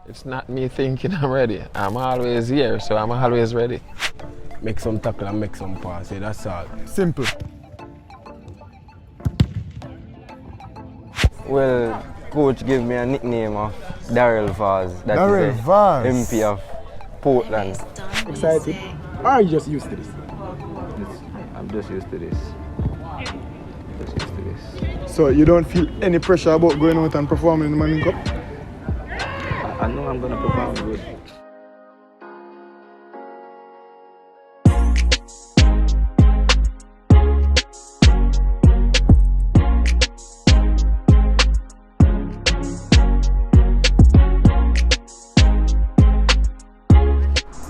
It's not me thinking I'm ready. I'm always here, so I'm always ready. Make some tackle and make some pass. Yeah, that's all. Simple. Well, coach gave me a nickname of Daryl Vaz. That Daryl is the Vaz. MP of Portland. Excited? Or are you just used to this? I'm just used to this. Just used to this. So you don't feel any pressure about going out and performing in the Manning Cup? I know I'm gonna perform good.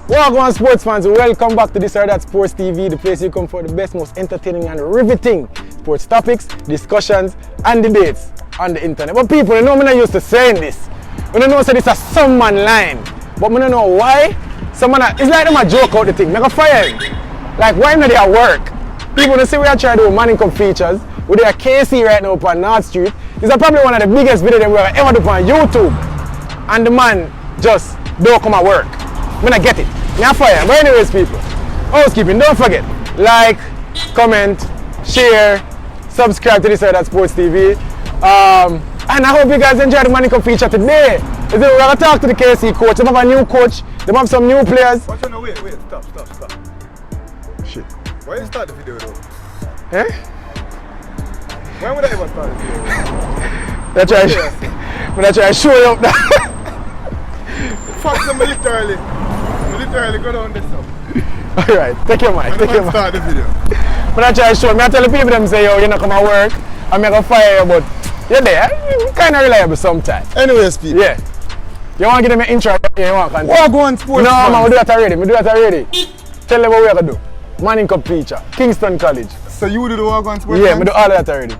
Welcome sports fans, welcome back to This or That Sports TV, the place you come for the best, most entertaining and riveting sports topics, discussions and debates on the internet. But people, you know I'm not used to saying this. We don't know say this is some man line, but we don't know why. Someone it's like them a joke out the thing, make a fire. Like why not they at work? People don't see we are trying to do Manning Cup features. We're there at KC right now up on North Street. This is probably one of the biggest videos that we have ever do on YouTube. And the man just don't come at work. I'm gonna get it. Me a fire. But anyways, people, housekeeping, don't forget, like, comment, share, subscribe to This or That Sports TV. And I hope you guys enjoy the Manning Cup feature today. We're gonna talk to the KC coach. They have a new coach, they have some new players. Wait, stop. Shit. Why you start the video though? Eh? When would I ever start the video? That's try to show you up there. Fuck them literally. Literally go down this up. Alright, take your mic, take your mic. Start the video. But I try to show me, I tell the people them say, yo, you're not come to work, I'm gonna fire you, but you're there. You're kind of reliable sometimes. Anyways, people. Yeah. You want to give them an intro? Yeah, you want to continue? What go on sports? No, man, we do that already. Tell them what we're going to do. Manning Cup feature, Kingston College. So you do the walk on sports? Yeah, we do all of that already.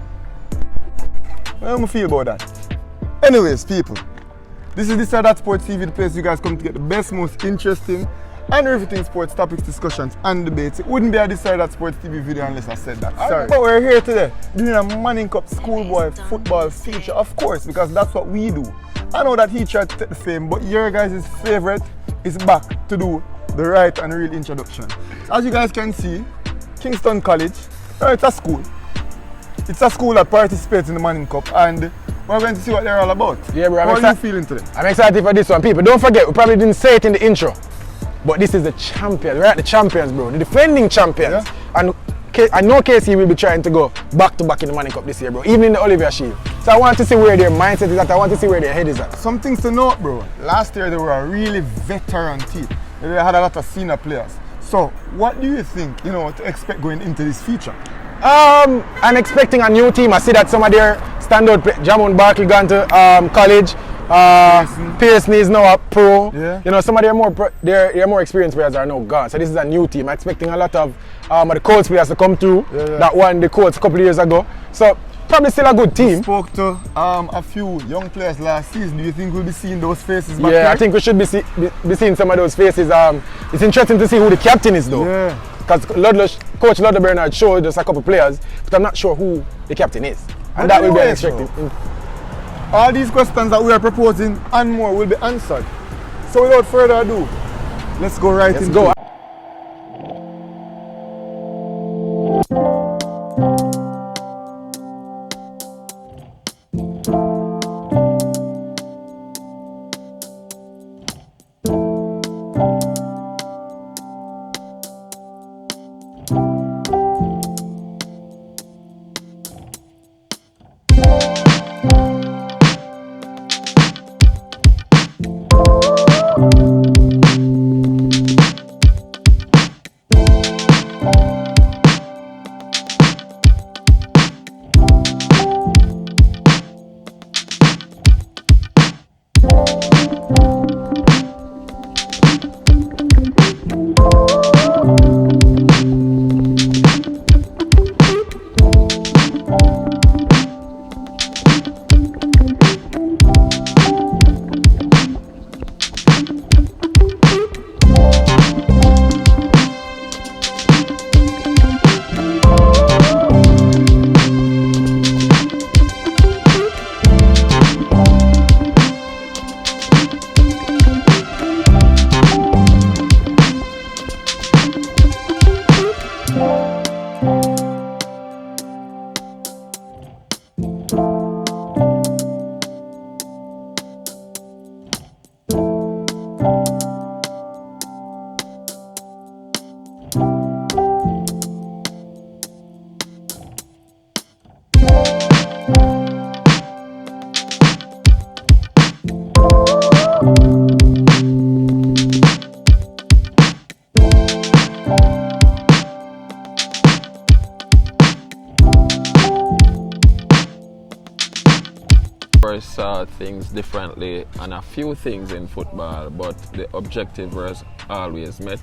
How do you feel about that? Anyways, people. This is This or That Sports TV, the place you guys come to get the best, most interesting and riveting sports topics, discussions and debates. It wouldn't be a This or That Sports TV video unless I said that. Sorry. But we're here today doing a Manning Cup schoolboy football feature, of course, because that's what we do. I know that he tried to take the fame, but your guys' favorite is back to do the right and real introduction. As you guys can see, Kingston College, it's a school. It's a school that participates in the Manning Cup, and we're going to see what they're all about. Yeah, bro. How are you feeling today? I'm excited for this one. People, don't forget, we probably didn't say it in the intro, but this is the champions. We're at the champions, bro. The defending champions. Yeah. And I know KC will be trying to go back to back in the Manning Cup this year, bro. Even in the Olivier Shield. So I want to see where their mindset is at. I want to see where their head is at. Some things to note, bro. Last year they were a really veteran team. They had a lot of senior players. So what do you think, to expect going into this feature? I'm expecting a new team. I see that some of their standout players, Jamon Barkley gone to college. Pearson is now a pro. Yeah. Some of their more experienced players are now gone. So this is a new team. I'm expecting a lot of the Colts players to come through. That won the Colts a couple of years ago. So probably still a good team. You spoke to a few young players last season. Do you think we'll be seeing those faces back Yeah, here? I think we should be seeing some of those faces. It's interesting to see who the captain is though. Yeah. Because Coach Ludlow Bernard showed us a couple of players, but I'm not sure who the captain is. And that will be unexpected. All these questions that we are proposing and more will be answered. So without further ado, let's go right into it. Saw things differently on a few things in football, but the objective was always met.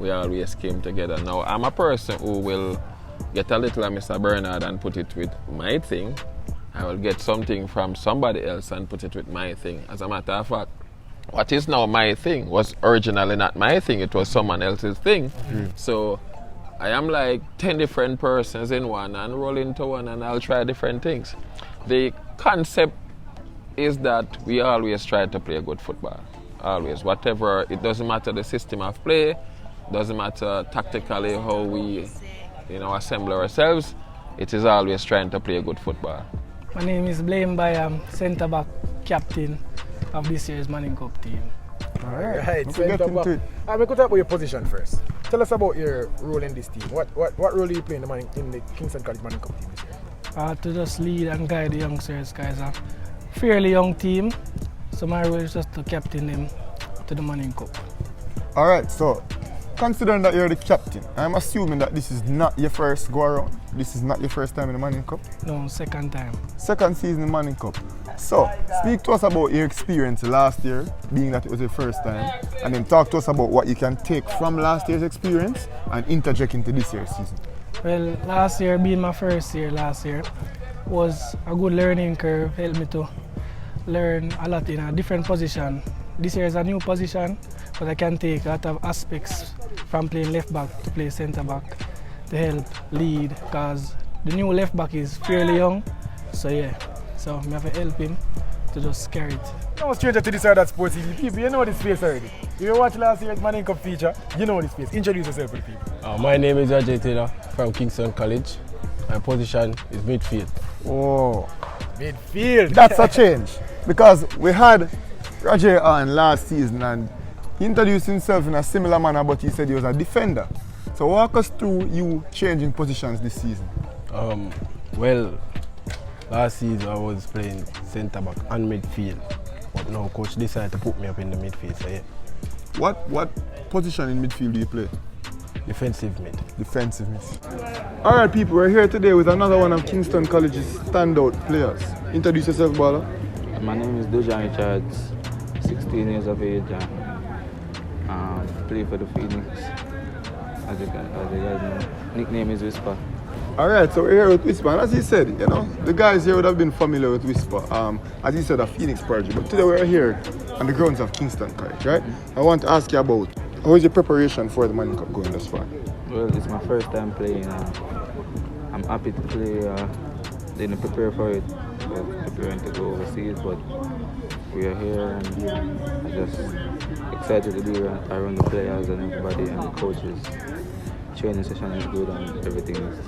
We always came together. Now, I'm a person who will get a little of Mr. Bernard and put it with my thing. I will get something from somebody else and put it with my thing. As a matter of fact, what is now my thing was originally not my thing, it was someone else's thing. So I am like 10 different persons in one and roll into one and I'll try different things. The concept is that we always try to play good football. Always. Whatever, it doesn't matter the system of play, doesn't matter tactically how we assemble ourselves, it is always trying to play good football. My name is Blame by centre back captain of this year's Manning Cup team. Alright, centre back. We could talk about your position first. Tell us about your role in this team. What role do you play in the Kingston College Manning Cup team this year? To just lead and guide the youngsters, guys. Fairly young team, so my role is just to captain them to the Manning Cup. Alright, so considering that you're the captain, I'm assuming that this is not your first go around. This is not your first time in the Manning Cup? No, second time. Second season in the Manning Cup. So, speak to us about your experience last year, being that it was your first time, and then talk to us about what you can take from last year's experience and interject into this year's season. Well, last year, being my first year last year, was a good learning curve, helped me to learn a lot in a different position. This year is a new position, but I can take a lot of aspects from playing left back to play centre back to help lead, because the new left back is fairly young, so yeah, so I have to help him to just carry it. No stranger to this or that sports TV. People, you know this face already. If you watch last year's Manning Cup feature, you know this face. Introduce yourself to the people. My name is Ajay Taylor from Kingston College. My position is midfield. Oh, midfield. That's a change, because we had Roger on last season and he introduced himself in a similar manner, but he said he was a defender. So walk us through you changing positions this season. Well, last season I was playing centre back and midfield, but now coach decided to put me up in the midfield. So yeah. What position in midfield do you play? Defensive mid. Defensive mid. Alright people, we're here today with another one of Kingston College's standout players. Introduce yourself, Bala. My name is Dujan Richards, 16 years of age, and play for the Phoenix. As you guys know, nickname is Whisper. Alright, so we're here with Whisper, and as he said, the guys here would have been familiar with Whisper. As he said, a Phoenix project, but today we're here on the grounds of Kingston College, right? I want to ask you about how is your preparation for the Manning Cup going thus far? Well, it's my first time playing. I'm happy to play. Didn't prepare for it. I was preparing to go overseas, but we are here and I'm just excited to be around the players and everybody and the coaches. Training session is good and everything is.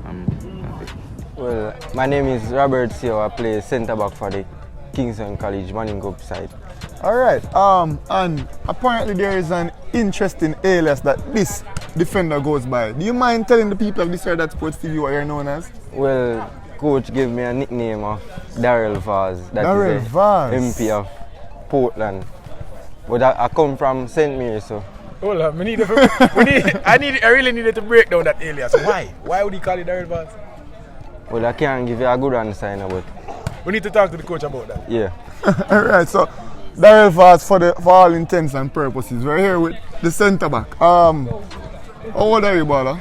I'm happy. Well, my name is Robert Seo. I play centre back for the Kingston College Manning Cup side. Alright, and apparently there is an interesting alias that this defender goes by. Do you mind telling the people of this or that Sports TV what you're known as? Well, coach gave me a nickname of Darrell Vaz. Darrell Vaz. MP of Portland. But I come from St. Mary, so. Hold on, I really needed to break down that alias. Why? Why would he call it Darrell Vaz? Well, I can't give you a good answer, but we need to talk to the coach about that. Yeah. Alright, so Darrell Vaz for all intents and purposes. We're here with the centre back. How old are you, Bala?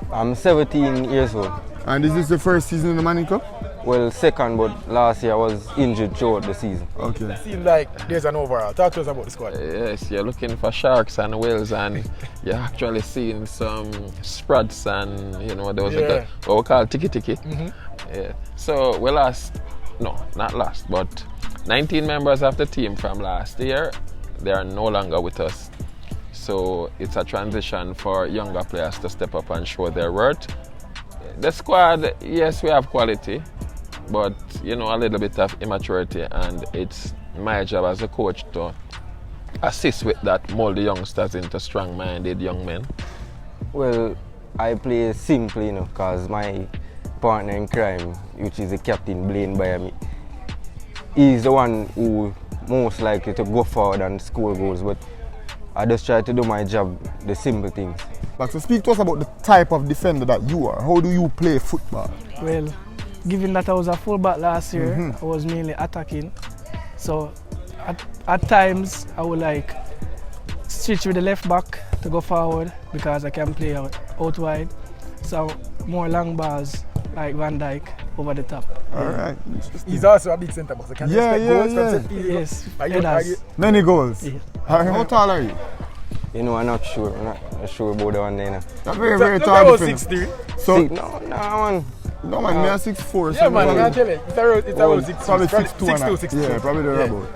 I'm 17 years old. And is this the first season in the Manning Cup? Well, second, but last year I was injured throughout the season. Okay. It seems like there's an overall. Talk to us about the squad. Yes, you're looking for sharks and whales, and you're actually seeing some spreads and there was what we call tiki-tiki. Yeah. So we lost, no, not lost, but 19 members of the team from last year, they are no longer with us. So it's a transition for younger players to step up and show their worth. The squad, yes, we have quality, but a little bit of immaturity, and it's my job as a coach to assist with that, mold the youngsters into strong-minded young men. Well, I play simply, because my partner in crime, which is the captain Blaine by me, he's the one who most likely to go forward and score goals, but I just try to do my job, the simple things. Like, so speak to us about the type of defender that you are. How do you play football? Well, given that I was a fullback last year, I was mainly attacking. So at times I would like switch with the left back to go forward because I can play out wide. So more long balls like Van Dijk over the top. Alright. He's also a big centre back. So can you expect goals from set pieces? Yes, Are headers. you, Many goals. Yeah. How tall are you? You know, I'm not sure. I'm not sure about the one there. No. Not very, very look tall about defender. 6'3". So, No, man. no man, me are 6'4". Yeah, so man, probably- I tell you, it's around 6'2". Probably 6'2". and 6'2". Yeah, probably there about.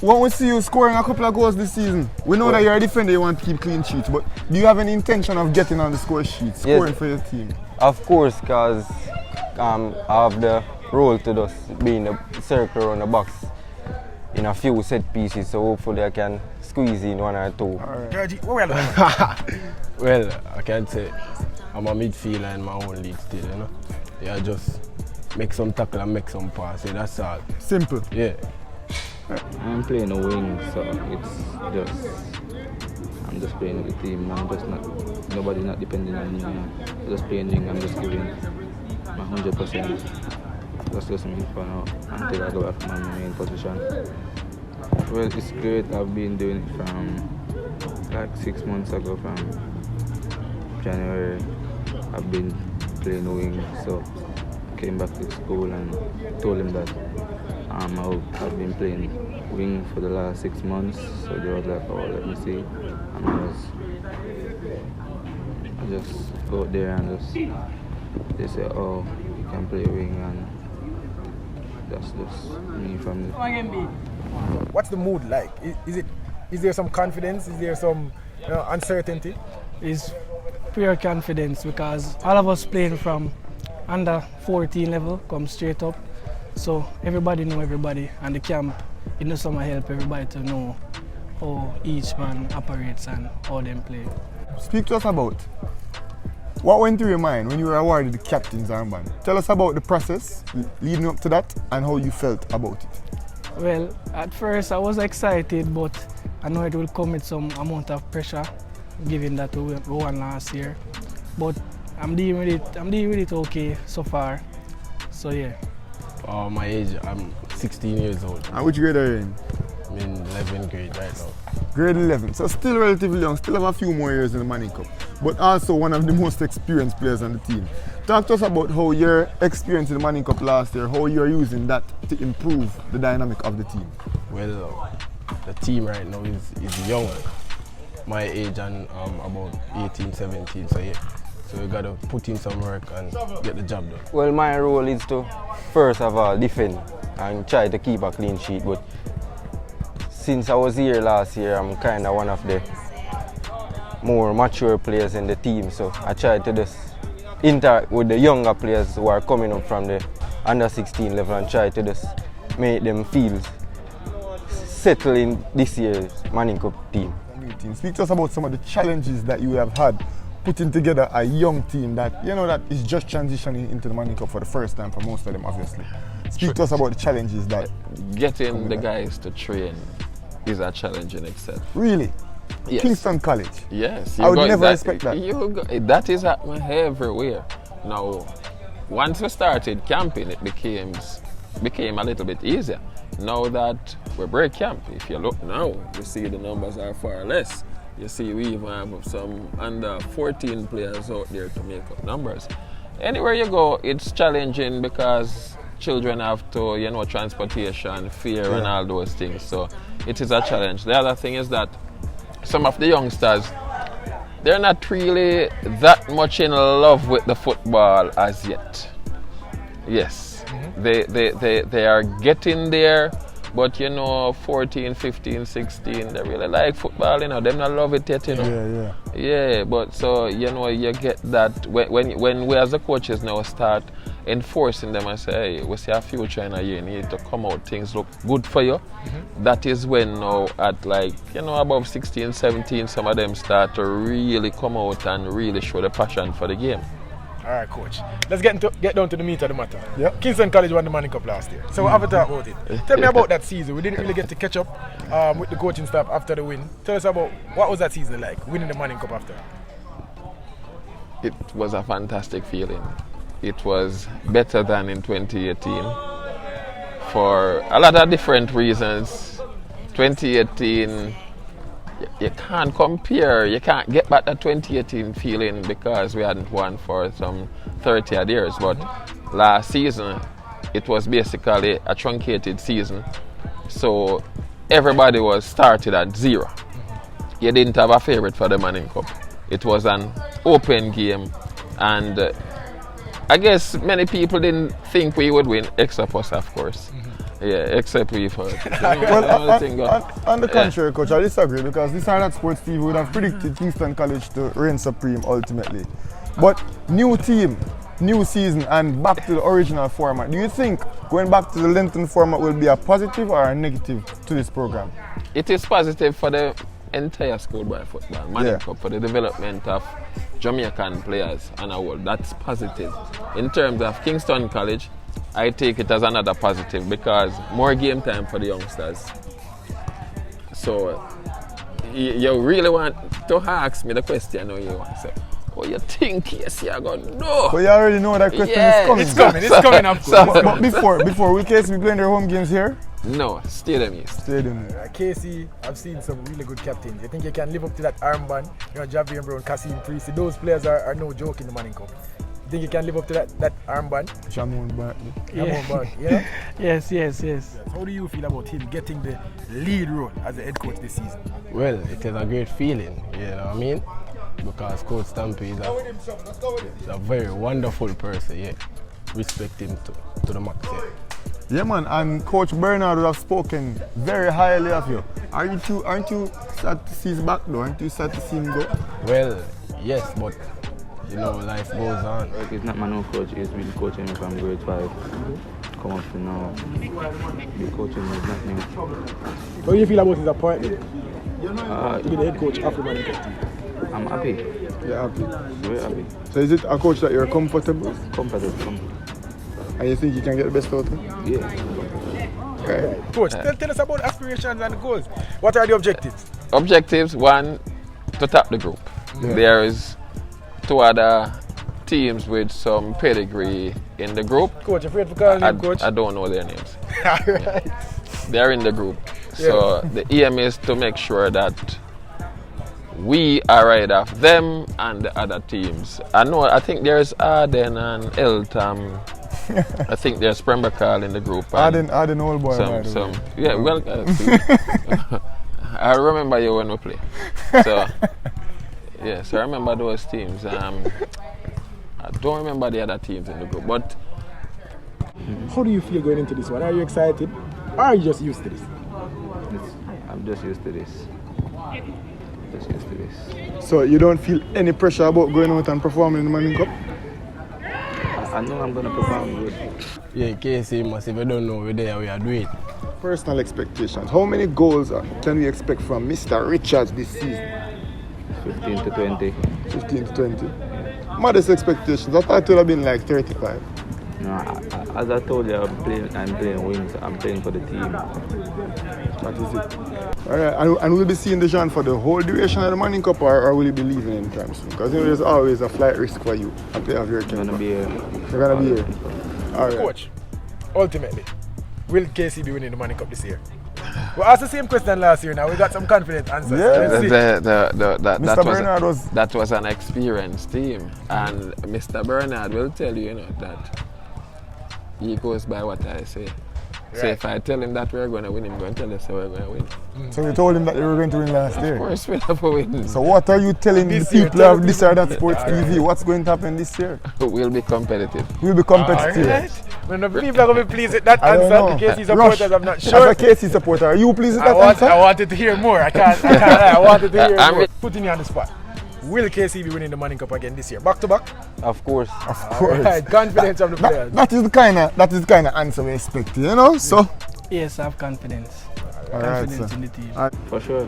When we see you scoring a couple of goals this season, we know that you're a defender, you want to keep clean sheets, but do you have any intention of getting on the score sheet, scoring for your team? Of course, because I have the role to just be in the circle around the box in a few set pieces, so hopefully I can squeeze in one or two. Georgie, what we are doing? Well, I can say I'm a midfielder in my own league still, you know. Yeah, just make some tackle and make some pass. Yeah, that's all. Simple. Yeah. I'm playing a wing, so I'm just playing with the team. Nobody's not depending on me. I'm just playing wing. I'm just giving my 100%. That's just me for now until I go back to my main position. Well, it's great. I've been doing it from like 6 months ago. From January, I've been playing wing. So I came back to school and told him that I've been playing wing for the last 6 months, so they was like, oh, let me see. And I just go out there and they say, oh, you can play wing, and that's just me from the... What's the mood like? Is there some confidence? Is there some uncertainty? It's pure confidence because all of us playing from under 14 level come straight up. So everybody know everybody, and the camp, you know, some help everybody to know how each man operates and how them play. Speak to us about what went through your mind when you were awarded the captain's armband. Tell us about the process leading up to that and how you felt about it. Well, at first I was excited, but I know it will come with some amount of pressure, given that we won last year. But I'm dealing with it okay so far. So yeah. My age, I'm 16 years old. And which grade are you in? I'm in 11th grade right now. Grade 11, so still relatively young, still have a few more years in the Manning Cup, but also one of the most experienced players on the team. Talk to us about how your experience in the Manning Cup last year, how you're using that to improve the dynamic of the team. Well, the team right now is young, my age, and about 18, 17, so yeah. So you gotta put in some work and get the job done. Well, my role is to, first of all, defend and try to keep a clean sheet, but since I was here last year, I'm kind of one of the more mature players in the team, so I try to just interact with the younger players who are coming up from the under 16 level and try to just make them feel settled in this year's Manning Cup team. Speak to us about some of the challenges that you have had putting together a young team that, you know, that is just transitioning into the Manning Cup for the first time for most of them, obviously. Speak to us about the challenges that... Getting the guys to train is a challenge in itself. Really? Yes. Kingston College? Yes. I would never expect that. That is happening everywhere. Now, once we started camping, it became a little bit easier. Now that we break camp, if you look now, you see the numbers are far less. You see we even have some under 14 players out there to make up numbers. Anywhere you go, it's challenging because children have to, you know, transportation, fear and all those things. So it is a challenge. The other thing is that some of the youngsters, they're not really that much in love with the football as yet. Yes, they are getting there, but you know, 14, 15, 16, they really like football, you know, them not love it yet, you know. Yeah, but so, you know, you get that, when we as the coaches now start enforcing them and say, hey, we see a future in a year, you need to come out, things look good for you. That is when now at like, you know, above 16, 17, some of them start to really come out and really show the passion for the game. Alright, coach. Let's get down to the meat of the matter. Yep. Kingston College won the Manning Cup last year. So have a talk about it. Tell me about that season. We didn't really get to catch up with the coaching staff after the win. Tell us about what was that season like, winning the Manning Cup after? It was a fantastic feeling. It was better than in 2018 for a lot of different reasons. 2018, you can't compare, you can't get back that 2018 feeling because we hadn't won for some 30 odd years. But last season, it was basically a truncated season. So everybody was started at zero. You didn't have a favorite for the Manning Cup. It was an open game, and I guess many people didn't think we would win, except us, of course. Yeah, except we for on the contrary, coach, I disagree because this are not sports TV would have predicted Kingston College to reign supreme ultimately. But new team, new season, and back to the original format. Do you think going back to the lengthened format will be a positive or a negative to this program? It is positive for the entire schoolboy football, Manning Cup, for the development of Jamaican players and a whole. That's positive. In terms of Kingston College, I take it as another positive because more game time for the youngsters. So you really want to ask me the question now, you want to say, oh, you think yes, you're going to know? But you already know that question is coming. It's coming up. But before will KC be playing their home games here? No, Stadium East. Stadium. KC, I've seen some really good captains. You think you can live up to that armband? You know, Javier Brown, Kasim Priest, those players are no joke in the Manning Cup. You think you can live up to that armband? Shamon Barkley. Yeah? Yes. How do you feel about him getting the lead role as a head coach this season? Well, it is a great feeling, you know what I mean? Because Coach Stampy is a very wonderful person, yeah. Respect him to the max, yeah. Yeah, man, and Coach Bernard would have spoken very highly of you. Aren't you sad to see his back though? Aren't you sad to see him go? Well, yes, but you know, life goes on. He's not my new coach, he's been coaching me from grade 5. Come up to now. The coaching is not new. How do you feel about his appointment? To be the head coach of the Manning Cup team? I'm happy. You're happy? Very happy. So is it a coach that you're comfortable with? Comfortable. And you think you can get the best out of him? Yeah. Right. Coach, tell us about aspirations and goals. What are the objectives? Objectives, one, to top the group. Yeah. There is 2 other teams with some pedigree in the group. Coach, afraid for calling him coach? I don't know their names. Alright. They're in the group. So the aim is to make sure that we are right off them and the other teams. I think there's Arden and Eltham. I think there's Pembroke in the group. Arden old boy. Well, I remember you when we play. So, yes, I remember those teams. I don't remember the other teams in the group. But how do you feel going into this one? Are you excited? Or are you just used to this? I'm just used to this. So you don't feel any pressure about going out and performing in the Manning Cup? I know I'm going to perform good. Yeah, KC must, if you don't know, we're there, we are doing. Personal expectations. How many goals can we expect from Mr. Richards this season? 15 to 20. 15 to 20. Modest expectations. I thought it would have been like 35. No, as I told you, I'm playing wings. I'm playing for the team. That is it. All right, and we'll be seeing Dejan for the whole duration of the Manning Cup, or will you be leaving anytime soon? Because you know, there's always a flight risk for you to have your team. I'm going to be here. You're going to be here. All right. Coach, ultimately, will KC be winning the Manning Cup this year? We asked the same question last year now. We got some confident answers. Yeah. That was an experienced team. And Mr. Bernard will tell you, that he goes by what I say. Right. So if I tell him that we're going to win, he's going to tell us how we're going to win. So you told him that they were going to win last year? Of course we'll have a win. So what are you telling the people of this or that sports TV? What's going to happen this year? We'll be competitive. We'll be competitive. Right. When the people are going to be pleased with that answer, the KC supporters, I'm not sure. As a KC supporter, are you pleased with that answer? I wanted to hear more. I can't lie. I wanted to hear more. Putting you on the spot. Will KC be winning the Manning Cup again this year? Back to back? Of course. Of course. Right. Confidence of the players. That is the kind of answer we expect, So. Yes, I have confidence. Confidence in the team. For sure.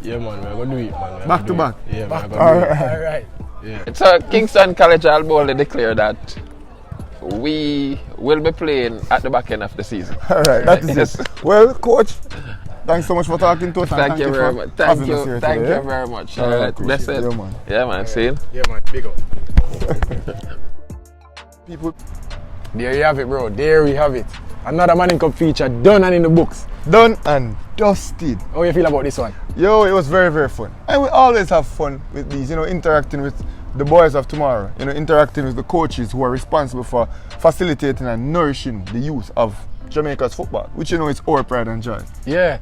Yeah, man, we're going to do it, man. Back to back? Yeah, man. All right. All right. Yeah. So Kingston College, I'll boldly declare that we will be playing at the back end of the season. All right, that is Yes. it. Well, coach, thanks so much for talking to us. and Thank you very for much. having us here Thank today, you very much. All All right, right, appreciate blessed. it. Yeah, man. Yeah, man. See you. Yeah, man, big up. People, There you have it, bro. There we have it. Another Manning Cup feature done and in the books. done and dusted. How you feel about this one? Yo, it was very, very fun. And we always have fun with these, interacting with the boys of tomorrow, interacting with the coaches who are responsible for facilitating and nourishing the youth of Jamaica's football, which is our pride and joy. Yeah.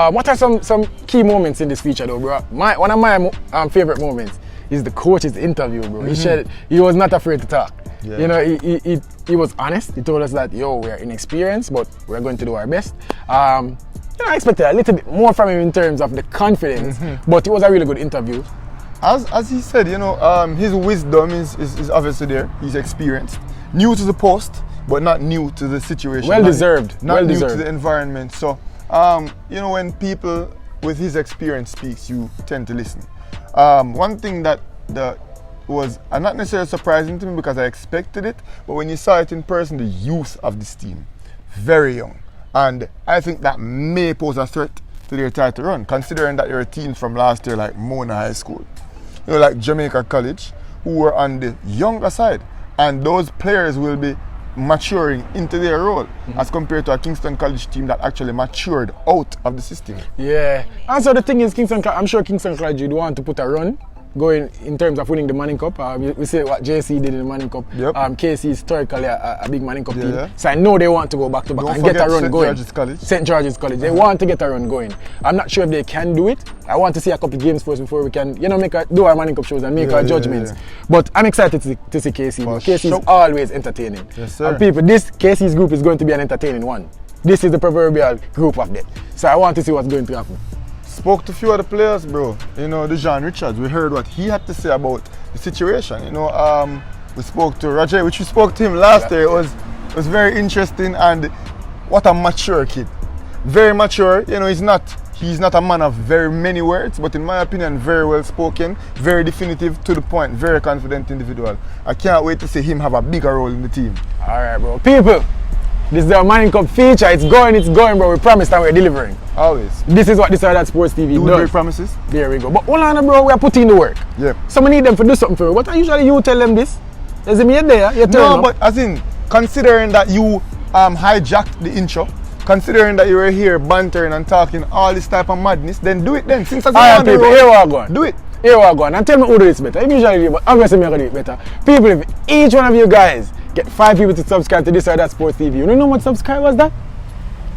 What are some key moments in this feature, though, bro? One of my favorite moments is the coach's interview, bro. He said he was not afraid to talk. Yeah. He was honest. He told us that, we are inexperienced, but we're going to do our best. I expected a little bit more from him in terms of the confidence, but it was a really good interview. As he said, his wisdom is obviously there. He's experienced. New to the post, but not new to the situation. Well deserved. Not Well new deserved. to the environment. So, when people with his experience speaks, you tend to listen. One thing that was not necessarily surprising to me because I expected it, but when you saw it in person, the youth of this team, very young. And I think that may pose a threat to their title run, considering that there are teams from last year like Mona High School, like Jamaica College, who were on the younger side. And those players will be maturing into their role as compared to a Kingston College team that actually matured out of the system. Yeah. And so the thing is, I'm sure Kingston College would want to put a run going in terms of winning the Manning Cup. We see what JC did in the Manning Cup. Yep. KC is historically a big Manning Cup team. Yeah. So I know they want to go back to back Don't and get a forget run St. going. George's College. St. George's College. They want to get a run going. I'm not sure if they can do it. I want to see a couple of games first before we can, do our Manning Cup shows and make our judgments. But I'm excited to see KC. KC is always entertaining. Yes, sir. And people, this KC's group is going to be an entertaining one. This is the proverbial group of them. So I want to see what's going to happen. Spoke to a few of the players, bro. The John Richards. We heard what he had to say about the situation. We spoke to Roger, which we spoke to him last year. It was very interesting, and what a mature kid. Very mature. He's not a man of very many words, but in my opinion, very well spoken, very definitive, to the point, very confident individual. I can't wait to see him have a bigger role in the team. All right, bro. People, this is the Manning Cup feature. It's going, bro. We promised and we're delivering. Always. This is what This or That Sports TV Do does. great promises. There we go. But hold on, bro. We are putting in the work. Yeah. Someone need them to do something for you. But usually you tell them this. Is it me there? You turn No, up. but as in, considering that you hijacked the intro, considering that you were here bantering and talking all this type of madness, then do it then. Since All right, people. Here we are going. do it. Here we are going. And tell me who do this better. I usually do it, but obviously I'm going to do it better. People, if each one of you guys get 5 people to subscribe to This or That Sports TV, you know how much subscribers that?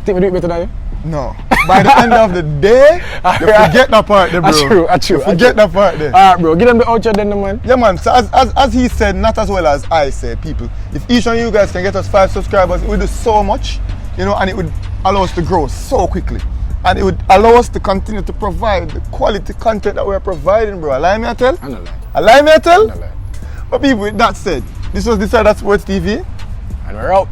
Think we do it better than you? No. By the end of the day, you forget that part there, bro. That's true. You forget that part there. Alright, bro. Give them the outro then, man. Yeah, man. So as he said, not as well as I said, people. If each one of you guys can get us 5 subscribers, it would do so much, and it would allow us to grow so quickly. And it would allow us to continue to provide the quality content that we are providing, bro. Allow me to tell? I don't lie. Allow me to tell? I don't lie. But people, with that said, this was This or That Sports TV. And we're out.